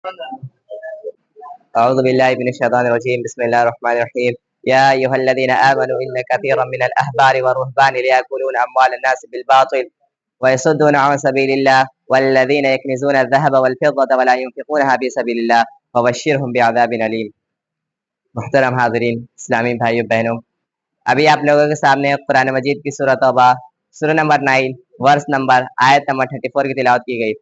أعوذ بالله من الشيطان الرجيم بسم الله الرحمن الرحيم يا أيها الذين آمنوا إن كثيرا من الأحبار والرهبان ليأكلون أموال الناس بالباطل ويصدون عن سبيل الله والذين يكنزون الذهب والفضة ولا ينفقونها في سبيل الله فبشرهم بعذاب أليم. محترم حاضرین، اسلامی بھائیو بہنوں، ابھی آپ لوگوں کے سامنے قرآن مجید کی سورہ توبہ سورہ نمبر 9 ورس نمبر آیت نمبر 34 کی تلاوت کی گئی۔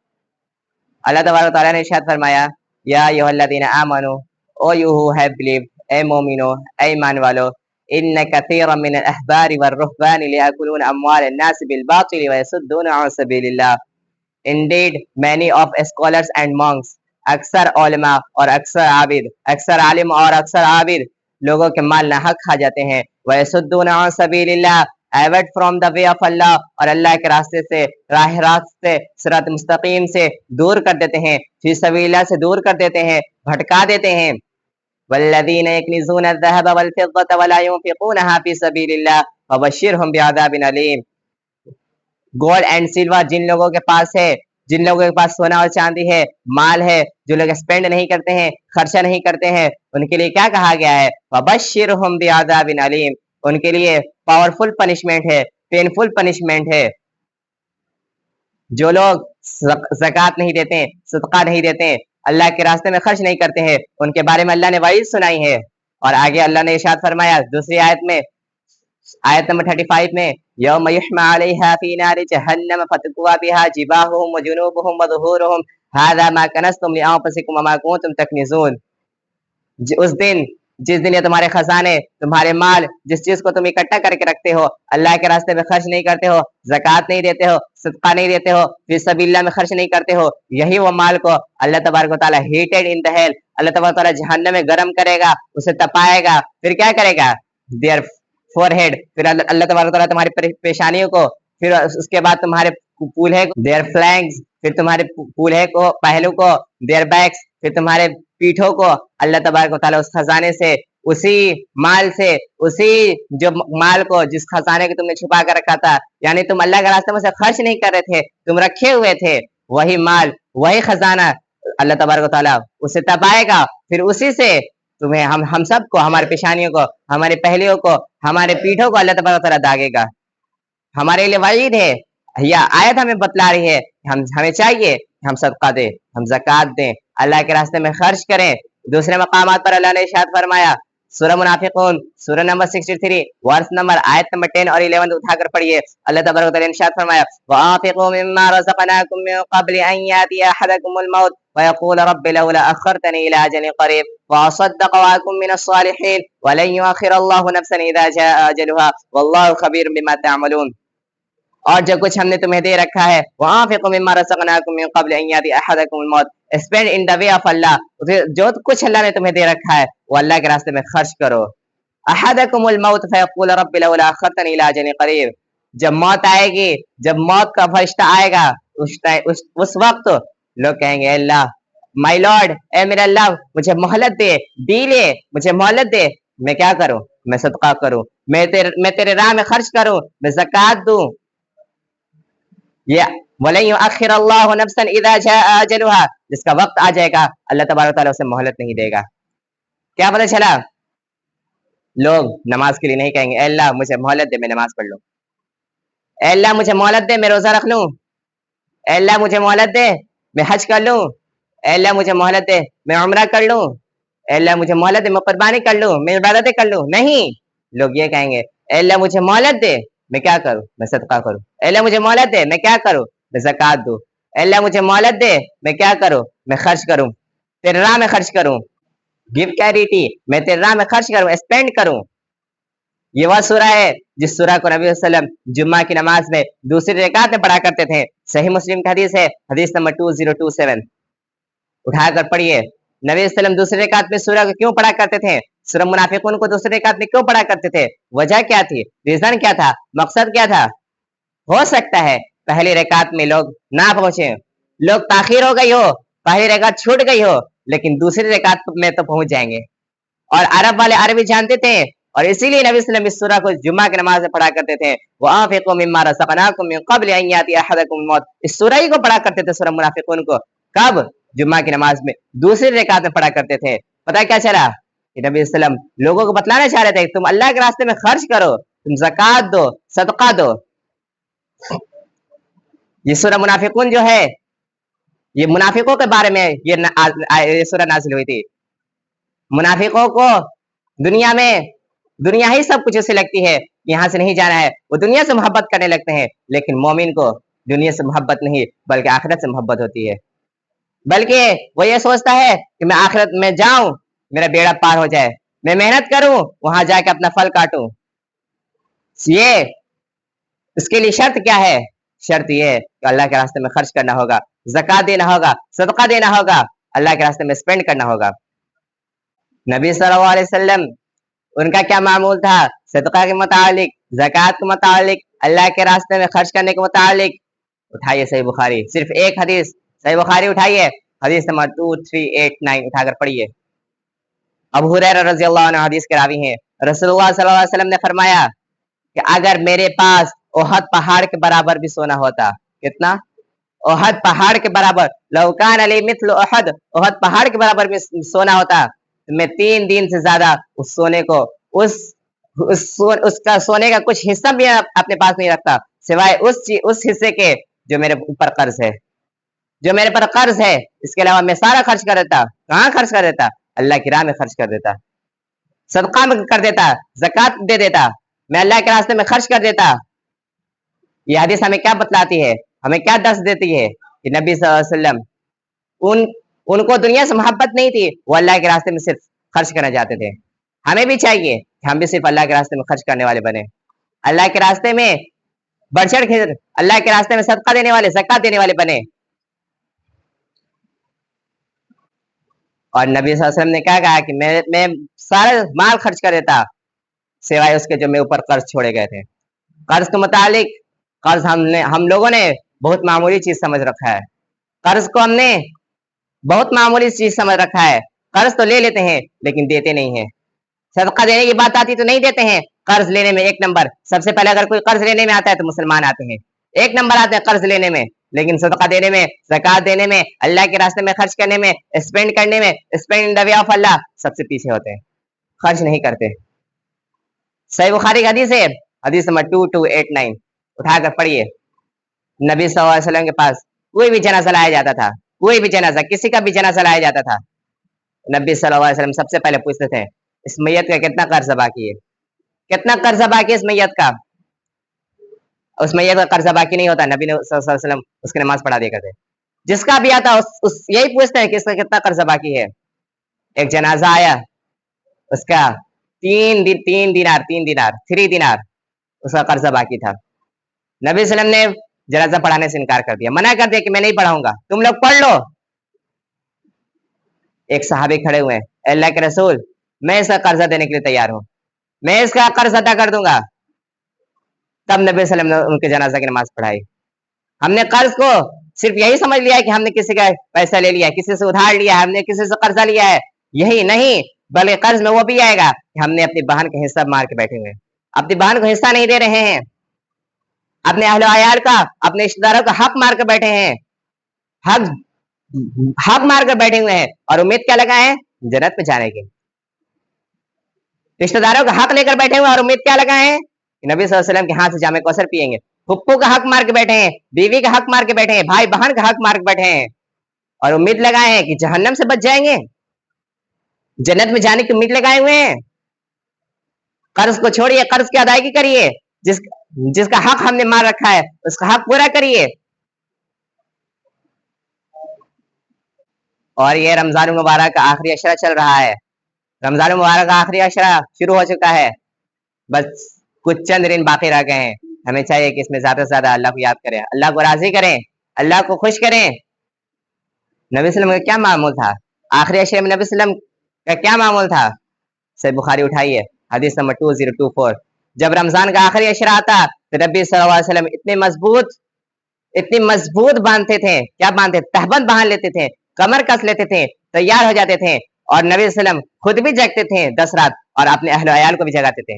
اللہ تبارک و تعالیٰ نے ارشاد فرمایا یا ایھا الذین آمنو، او یو ہو ہیو بلیوڈ، اے مومنو، اے ایمان والو، ان کثیرا من الاحبار والرہبان لیاکلون اموال الناس بالباطل ویصدون عن سبیل اللہ. Indeed, many of scholars and monks، اکثر علماء اور اکثر عابد، اکثر عالم اور اکثر عابد لوگوں کے مال ناحق کھا جاتے ہیں۔ وَيَصُدُّونَ عَنْ سَبِيلِ اللَّهِ، avert from the way of Allah, اور اللہ کے راستے سے، راہ راست سے، صراط مستقیم سے دور کر دیتے ہیں، فی سبیل اللہ سے دور کر دیتے ہیں، بھٹکا دیتے ہیں۔ وَالَّذِينَ يَكْنِزُونَ الذَّهَبَ وَالْفِضَّةَ وَلَا يُنْفِقُونَهَا فِي سَبِيلِ اللَّهِ فَبَشِّرْهُم بِعَذَابٍ أَلِيمٍ. گولڈ اینڈ سلور جن لوگوں کے پاس ہے، جن لوگوں کے پاس سونا اور چاندی ہے، مال ہے، جو لوگ اسپینڈ نہیں کرتے ہیں، خرچہ نہیں کرتے ہیں، ان کے لیے کیا کہا گیا ہے؟ وَبَشِّرْهُم بِعَذَابٍ أَلِيمٍ. ان کے لیے پاورفل پنشمنٹ ہے، پینفل پنشمنٹ ہے۔ جو لوگ زکوٰۃ نہیں دیتے، صدقہ نہیں دیتے، اللہ کے راستے میں خرچ نہیں کرتے ہیں، ان کے بارے میں اللہ نے وعید سنائی ہے۔ اور آگے اللہ نے ارشاد فرمایا دوسری آیت میں، آیت نمبر 35 میں، یوم یحمى علیہا فی نار جہنم فتکوی بہا جباہہم وجنوبہم وظہورہم ھذا ما کنزتم لانفسکم وما کنتم تکنزون. اس دن، جس دن یہ تمہارے خزانے، تمہارے مال، جس چیز کو تم اکٹھا کر کے رکھتے ہو، اللہ کے راستے میں خرچ نہیں کرتے ہو، زکوٰۃ نہیں دیتے ہو، صدقہ نہیں دیتے ہو، فی سبیل اللہ میں خرچ نہیں کرتے ہو، یہی وہ مال کو اللہ تبارک و تعالیٰ ہیٹڈ ان دا ہیل، اللہ تبارک و تعالیٰ جہنم میں گرم کرے گا، اسے تپائے گا، پھر کیا کرے گا؟ دیئر فور ہیڈ، پھر اللہ تبارک و تعالیٰ تمہاری پیشانیوں کو، پھر اس کے بعد تمہارے پولہے کو، دیئر فلینکس، پھر تمہارے پولہے کو، پہلو کو، دیئر بیکس، پھر تمہارے پیٹھوں کو، اللہ تبارک و تعالیٰ اس خزانے سے، اسی مال سے، اسی جو مال کو جس خزانے کو تم نے چھپا کر رکھا تھا، یعنی تم اللہ کے راستے میں سے خرچ نہیں کر رہے تھے، تم رکھے ہوئے تھے، وہی مال، وہی خزانہ اللہ تبارک و تعالیٰ اسے تپائے گا، پھر اسی سے تمہیں ہم سب کو، ہماری پیشانیوں کو، ہمارے پہلیوں کو، ہمارے پیٹھوں کو اللہ تبارک و تعالیٰ داغے گا۔ ہمارے لیے وعید ہے، یا آیت ہمیں بتلا رہی ہے، ہمیں چاہیے ہم صدقہ دیں، ہم زکوٰۃ دیں، اللہ کے راستے میں خرچ کریں۔ دوسرے مقامات پر اللہ نے ارشاد فرمایا، سورہ منافقون سورہ نمبر 63 ورس نمبر آیت نمبر 10 اور 11 اٹھا کر پڑھیے۔ اللہ تبارک و تعالیٰ نے ارشاد فرمایا وَأَنفِقُوا مِمَّا رَزَقْنَاكُم مِّن قَبْلِ أَن يَأْتِيَ أَحَدَكُمُ الْمَوْتُ وَيَقُولَ رَبِّ لَوْلَا أَخَّرْتَنِي إِلَىٰ أَجَلٍ قَرِيبٍ وَأَصَدَّقَ وَأَكُن مِّنَ الصَّالِحِينَ وَلَن يُؤَخِّرَ اللَّهُ نَفْسًا إِذَا جَاءَ أَجَلُهَا وَاللَّهُ خَبِيرٌ بِمَا تَعْمَلُونَ. اور جو کچھ ہم نے تمہیں دے رکھا ہے، وَأَنفِقُوا مِمَّا رَزَقْنَاكُم مِّن قَبْلِ أَن يَأْتِيَ أَحَدَكُمُ الْمَوْتُ، spend in the way of اللہ، جو کچھ اللہ نے تمہیں دے رکھا ہے وہ اللہ کے راستے میں خرچ کرو۔ احدکم الموت فیقول رب لولا اخرتنی الی اجل قریب، جب موت آئے گی، جب موت کا فرشتہ آئے گا، اس وقت لوگ کہیں گے اللہ، مائی لارڈ، اے میرا اللہ، مجھے مہلت دے، ڈیلے، مجھے مہلت دے، میں کیا کروں؟ میں صدقہ کروں، میں تیرے راہ میں خرچ کروں، میں زکوٰۃ دوں۔ یہ وَلَن يُؤَخِّرَ اللَّهُ نَفْسًا إِذَا جَاءَ أَجَلُهَا، جس کا وقت آ جائے گا اللہ تبارک و تعالیٰ اسے مہلت نہیں دے گا۔ کیا پتہ چلا؟ لوگ نماز کے لیے نہیں کہیں گے اے اللہ مجھے مہلت دے، میں نماز پڑھ لوں، اے اللہ مجھے مہلت دے، میں روزہ رکھ لوں، اے اللہ مجھے مہلت دے، میں حج کر لوں، اے اللہ مجھے مہلت دے، میں عمرہ کر لوں، اے اللہ مجھے مہلت دے، میں قربانی کر لوں، میں عبادتیں کر لوں۔ نہیں، لوگ یہ کہیں گے اے اللہ مجھے مہلت دے، میں کیا کروں؟ میں صدقہ کروں۔ اے اللہ مجھے مہلت دے، میں کیا کروں؟ میں زکوٰۃ دوں۔ اے اللہ مجھے مہلت دے، میں کیا کروں؟ میں خرچ کروں، تیرے راہ میں خرچ کروں، گیو چیریٹی، میں تیرے راہ میں خرچ کروں، اسپینڈ کروں۔ یہ وہ سورہ ہے جس سورہ کو نبی صلی اللہ علیہ وسلم جمعہ کی نماز میں دوسری رکعت میں پڑھا کرتے تھے۔ صحیح مسلم کی حدیث ہے، حدیث نمبر 2027، اٹھا کر پڑھیے۔ نبی صلی اللہ علیہ وسلم دوسری رکعت میں سورہ کو کیوں پڑھا کرتے تھے؟ سورہ منافقون کو دوسری رکعت میں کیوں پڑھا کرتے تھے؟ وجہ کیا تھی؟ ریزن کیا تھا؟ مقصد کیا تھا؟ ہو سکتا ہے پہلی رکعت میں لوگ نہ پہنچے، لوگ تاخیر ہو گئی ہو، پہلی رکعت چھوٹ گئی ہو، لیکن دوسری رکعت میں تو پہنچ جائیں گے۔ اور عرب والے عربی جانتے تھے، اور اسی لیے نبی صلی اللہ علیہ وسلم اس سورہ کو جمعہ کی نماز میں پڑھا کرتے تھے۔ وَأَنفِقُوا مِمَّا رَزَقْنَاكُم مِّن قَبْلِ أَن يَأْتِيَ أَحَدَكُمُ الْمَوْتُ، اس سورہ ہی کو پڑھا کرتے تھے، سورہ منافقون کو۔ کب؟ जुम्मा की नमाज में दूसरी रकात में पढ़ा करते थे। पता है क्या चला कि नबी वसल्लम लोगों को बतलाना चाह रहे थे कि तुम अल्लाह के रास्ते में खर्च करो, तुम ज़कात दो, सदका दो। ये सूरह मुनाफिकून जो है, ये मुनाफिकों के बारे में ये सूरह नाज़िल हुई थी। मुनाफिकों को दुनिया में दुनिया ही सब कुछ उसे लगती है, यहाँ से नहीं जाना है, वो दुनिया से मोहब्बत करने लगते हैं। लेकिन मोमिन को दुनिया से मोहब्बत नहीं बल्कि आखिरत से मोहब्बत होती है। बल्कि वो ये सोचता है कि मैं आखिरत में जाऊं, मेरा बेड़ा पार हो जाए, मैं मेहनत करूं, वहां जाके अपना फल काटूं। ये इसके लिए शर्त क्या है? शर्त ये है कि अल्लाह के रास्ते में खर्च करना होगा, ज़कात देना होगा, सदका देना होगा, अल्लाह के रास्ते में स्पेंड करना होगा। नबी सल्लल्लाहु अलैहि वसल्लम उनका क्या मामूल था सदका के मुतालिक, ज़कात के मुतालिक, अल्लाह के रास्ते में खर्च करने के मुतालिक? उठाइए सही बुखारी, सिर्फ एक हदीस सही बुखारी उठाइए, हदीस नंबर 2389 उठाकर पढ़िए। अबू हुरैरा रज़ियल्लाहु अन्हु हदीस के रावी हैं। रसूलुल्लाह सल्लल्लाहु अलैहि वसल्लम ने फरमाया कि अगर मेरे पास ओहद पहाड़ के बराबर भी सोना होता, कितना? ओहद पहाड़ के बराबर, लौ कान अली मिथलु ओहद, ओहद पहाड़ के बराबर भी सोना होता, तो मैं 3 दिन से ज्यादा उस सोने को उसका सोने का कुछ हिस्सा भी अपने पास नहीं रखता, सिवाय उस हिस्से के जो मेरे ऊपर कर्ज है, जो मेरे पर कर्ज है। इसके अलावा मैं सारा खर्च कर देता। कहाँ खर्च कर देता? अल्लाह की राह में खर्च कर देता, सदका में कर देता, ज़कात दे देता, मैं अल्लाह के रास्ते में खर्च कर देता। ये हदीस हमें क्या बतलाती है, हमें क्या दर्श देती है कि नबी सल्लल्लाहु अलैहि वसल्लम उनको दुनिया से मोहब्बत नहीं थी, वो अल्लाह के रास्ते में सिर्फ खर्च करना चाहते थे। हमें भी चाहिए कि हम भी सिर्फ अल्लाह के रास्ते में खर्च करने वाले बने, अल्लाह के रास्ते में बढ़ चढ़ के अल्लाह के रास्ते में सदका देने वाले, ज़कात देने वाले बने। और नबी सल्लल्लाहु अलैहि वसल्लम ने क्या कहा कि मैं सारा माल खर्च कर देता, सिवाय उसके जो मेरे ऊपर कर्ज छोड़े गए थे। कर्ज के मुतालिक, कर्ज हम लोगों ने बहुत मामूली चीज समझ रखा है। कर्ज को हमने बहुत मामूली चीज समझ रखा है। कर्ज तो ले लेते हैं लेकिन देते नहीं है। सदका देने की बात आती तो नहीं देते हैं। कर्ज लेने में एक नंबर, सबसे पहले अगर कोई कर्ज लेने में आता है तो मुसलमान आते हैं, एक नंबर आते हैं कर्ज लेने में। लेकिन सदका देने में, ज़कात देने में, अल्लाह के रास्ते में खर्च करने में, स्पेंड करने में, spend in the way of Allah, सबसे पीछे होते हैं, खर्च नहीं करते। सही बुखारी का हदीस है, हदीस नंबर 2289 उठाकर पढ़िए। नबी सल्लल्लाहु अलैहि वसल्लम के पास कोई भी जनाजा लाया जाता था, कोई भी जनाजा, किसी का भी जनाजा लाया जाता था, नबी सल्लल्लाहु अलैहि वसल्लम सबसे पहले पूछते थे इस मैयत का कितना कर्जा बाकी है, कितना कर्जा बाकी है इस मैयत का। उस मैयत का कर्जा बाकी नहीं होता, नबी सल्लल्लाहु अलैहि वसल्लम उसकी नमाज पढ़ा दिया करते। जिसका भी आता यही पूछते हैं कि इसका कितना कर्जा बाकी है। एक जनाजा आया, उसका 3 दिनार उसका कर्जा बाकी था। नबी सल्लम ने जनाजा पढ़ाने से इनकार कर दिया, मना कर दिया कि मैं नहीं पढ़ाऊंगा, तुम लोग पढ़ लो। एक सहाबी खड़े हुए, अल्लाह के रसूल मैं इसका कर्जा देने के लिए तैयार हूं, मैं इसका कर्ज अदा कर दूंगा। तब नबी सल्लम ने उनके जनाजा की नमाज पढ़ाई। हमने कर्ज को सिर्फ यही समझ लिया है कि हमने किसी का पैसा ले लिया, किसी से उधार लिया है, हमने किसी से कर्जा लिया है, यही नहीं, बल्कि कर्ज में वो भी आएगा कि हमने अपनी बहन का हिस्सा मार के बैठे हुए, अपनी बहन को हिस्सा नहीं दे रहे हैं, अपने अहले अयाल का, अपने रिश्तेदारों का हक मार कर बैठे हैं, हक मार कर बैठे हुए हैं, और उम्मीद क्या लगा है? जन्नत में जाने की। रिश्तेदारों का हक लेकर बैठे हुए और उम्मीद क्या लगा है? कि नबी सल्लल्लाहु अलैहि वसल्लम के हाथ से जामे कौसर पिएंगे। फुप्पू का हक मार के बैठे हैं, बीवी का हक मार के बैठे हैं, भाई बहन का हक मार के बैठे हैं, और उम्मीद लगाए हैं कि जहन्नम से बच जाएंगे, जन्नत में जाने की उम्मीद लगाए हुए हैं। कर्ज को छोड़िए, कर्ज की अदायगी करिए, जिसका हक हमने मार रखा है उसका हक पूरा करिए। और ये रमजान मुबारक का आखिरी अशरा चल रहा है, रमजान मुबारक का आखिरी अशरा शुरू हो चुका है, बस कुछ चंद दिन बाकी रह गए हैं। हमें चाहिए कि इसमें ज्यादा से ज्यादा अल्लाह को याद करें, अल्लाह को राजी करें, अल्लाह को खुश करें। नबी सल्लम का क्या मामूल था? आखिरी अशरे में नबी सल्लम का क्या मामूल था? सही बुखारी उठाइए, हदीस नंबर 2024। जब रमजान का आखिरी अशरा आता तो नबी सल्लल्लाहु अलैहि वसल्लम इतनी मजबूत बांधते थे, क्या बांधते? तहबंद बांध लेते थे, कमर कस लेते थे, तैयार हो जाते थे, और नबी सल्लम खुद भी जगते थे 10 रात और अपने अहले अयाल को भी जगाते थे।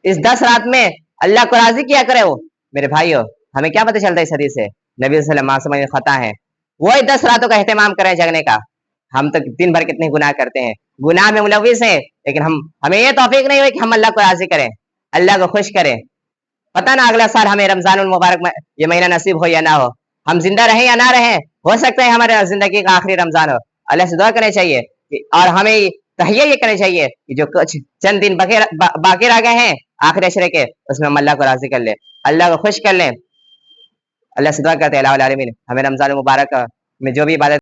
इस 10 रात में अल्लाह को राजी किया करे। वो मेरे भाइयों, हमें क्या पता चलता है इस हदीस से? नबी सल्लम मासूम खता है, वही 10 रातों का एहतमाम करें जगने का। हम तो दिन भर कितने गुनाह करते हैं, गुनाह में मुलविस हैं, लेकिन हमें ये तौफीक नहीं हुई कि हम अल्लाह को राजी करें, अल्लाह को खुश करें। पता ना अगला साल हमें रमजानुल मुबारक में ये महीना नसीब हो या ना हो, हम जिंदा रहें या ना रहें, हो सकता है हमारे जिंदगी का आखिरी रमजान हो। अल्लाह से दुआ करनी चाहिए और हमें तहिया ये करनी चाहिए कि जो कुछ चंद दिन बाकी रह गए हैं आखिरी अशरे के, उसमें हम अल्लाह को राजी कर ले, अल्लाह को खुश कर लें। अल्लाह से दुआ करते हैं अल्लाह हमें रमजान मुबारक में जो भी इबादत